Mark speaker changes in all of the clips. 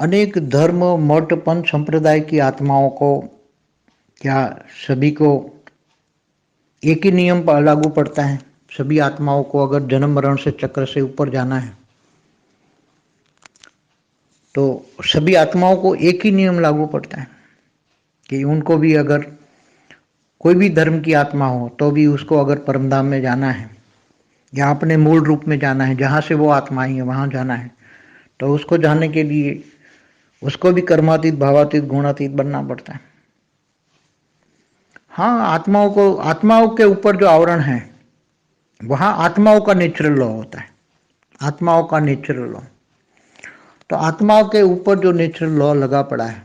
Speaker 1: अनेक धर्म मठ पंथ संप्रदाय की आत्माओं को क्या सभी को एक ही नियम लागू पड़ता है? सभी आत्माओं को अगर जन्म मरण से चक्र से ऊपर जाना है तो सभी आत्माओं को एक ही नियम लागू पड़ता है कि उनको भी अगर कोई भी धर्म की आत्मा हो तो भी उसको अगर परमधाम में जाना है या अपने मूल रूप में जाना है, जहाँ से वो आत्मा आई है वहाँ जाना है, तो उसको जाने के लिए उसको भी कर्मातीत भावातीत गुणातीत बनना पड़ता है। हाँ, आत्माओं के ऊपर जो आवरण है वहाँ आत्माओं का नेचुरल लॉ होता है, आत्माओं का नेचुरल लॉ। तो आत्माओं के ऊपर जो नेचुरल लॉ लगा पड़ा है,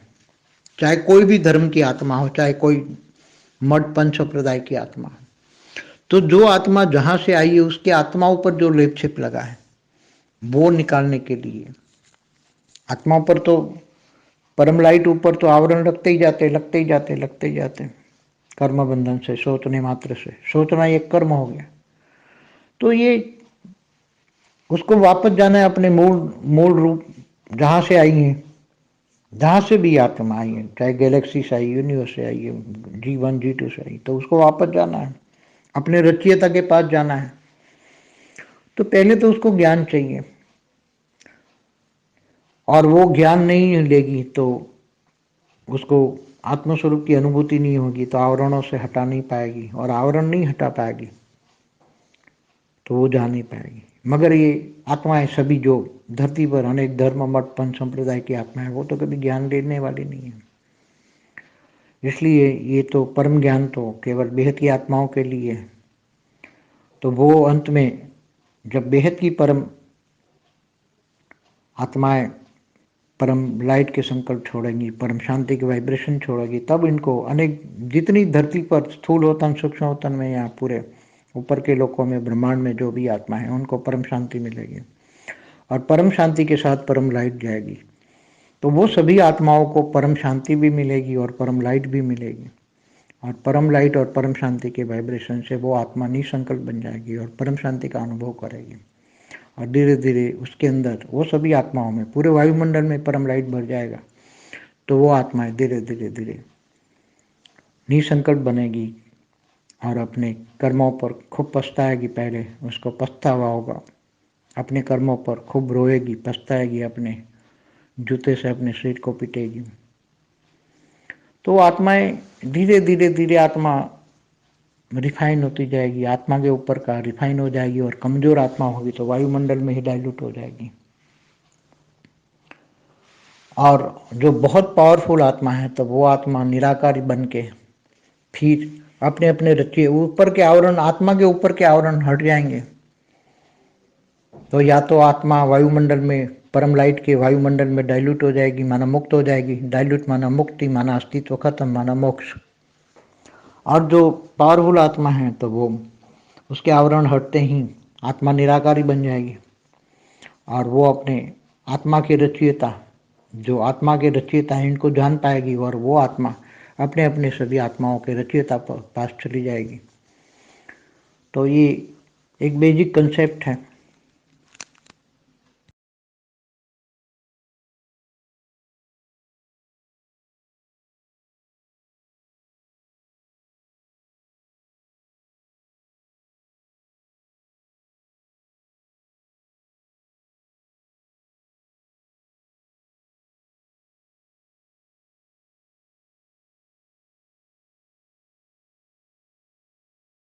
Speaker 1: चाहे कोई भी धर्म की आत्मा हो, चाहे कोई मठ पंच संप्रदाय की आत्मा हो, तो जो आत्मा जहां से आई है उसके आत्माओं पर जो लेप छिप लगा है वो निकालने के लिए आत्माओं पर तो परम लाइट ऊपर तो आवरण लगते ही जाते लगते ही जाते लगते ही जाते कर्म बंधन से, सोचने मात्र से। सोचना एक कर्म हो गया। तो ये उसको वापस जाना है अपने मूल मूल रूप, जहां से आई है, जहां से भी आत्मा आई है, चाहे गैलेक्सी से आई, यूनिवर्स से आई है, G1 G2 से आई, तो उसको वापस जाना है, अपने रचयिता के पास जाना है। तो पहले तो उसको ज्ञान चाहिए, और वो ज्ञान नहीं लेगी तो उसको आत्मस्वरूप की अनुभूति नहीं होगी, तो आवरणों से हटा नहीं पाएगी, और आवरण नहीं हटा पाएगी तो वो जा नहीं पाएगी। मगर ये आत्माएं सभी जो धरती पर अनेक धर्म मठ पंथ संप्रदाय की आत्माएं, वो तो कभी ज्ञान लेने वाली नहीं है। इसलिए ये तो परम ज्ञान तो केवल बेहद की आत्माओं के लिए है। तो वो अंत में जब बेहद की परम आत्माएं परम लाइट के संकल्प छोड़ेंगी, परम शांति के वाइब्रेशन छोड़ेगी, तब इनको अनेक जितनी धरती पर स्थूल होतन सूक्ष्म होतन में या पूरे ऊपर के लोकों में ब्रह्मांड में जो भी आत्मा है उनको परम शांति मिलेगी, और परम शांति के साथ परम लाइट जाएगी। तो वो सभी आत्माओं को परम शांति भी मिलेगी और परम लाइट भी मिलेगी, और परम लाइट और परम शांति के वाइब्रेशन से वो आत्मा निसंकल्प बन जाएगी और परम शांति का अनुभव करेगी। और धीरे धीरे उसके अंदर वो सभी आत्माओं में पूरे वायुमंडल में परम लाइट भर जाएगा। तो वो आत्माएं धीरे धीरे धीरे निसंकल्प बनेगी और अपने कर्मों पर खूब पछताएगी। पहले उसको पछतावा होगा, अपने कर्मों पर खूब रोएगी, पछताएगी, अपने जूते से अपने शरीर को पीटेगी। तो आत्माएं धीरे धीरे धीरे आत्मा रिफाइन होती जाएगी, आत्मा के ऊपर का रिफाइन हो जाएगी, और कमजोर आत्मा होगी तो वायुमंडल में ही डाइल्यूट हो जाएगी। और जो बहुत पावरफुल आत्मा है तो वो आत्मा निराकारी बन के फिर अपने अपने रचिए ऊपर के आवरण, आत्मा के ऊपर के आवरण हट जाएंगे। तो या तो आत्मा वायुमंडल में परम लाइट के वायुमंडल में डाइल्यूट हो जाएगी, माना मुक्त हो जाएगी। डाइल्यूट माना मुक्ति, माना अस्तित्व खत्म, माना मोक्ष। और जो पावरफुल आत्मा है तो वो उसके आवरण हटते ही आत्मा निराकारी बन जाएगी, और वो अपने आत्मा के रचयिता, जो आत्मा के रचयिता है, इनको जान पाएगी, और वो आत्मा अपने अपने सभी आत्माओं के रचयिता पास चली जाएगी। तो ये एक बेसिक कंसेप्ट है।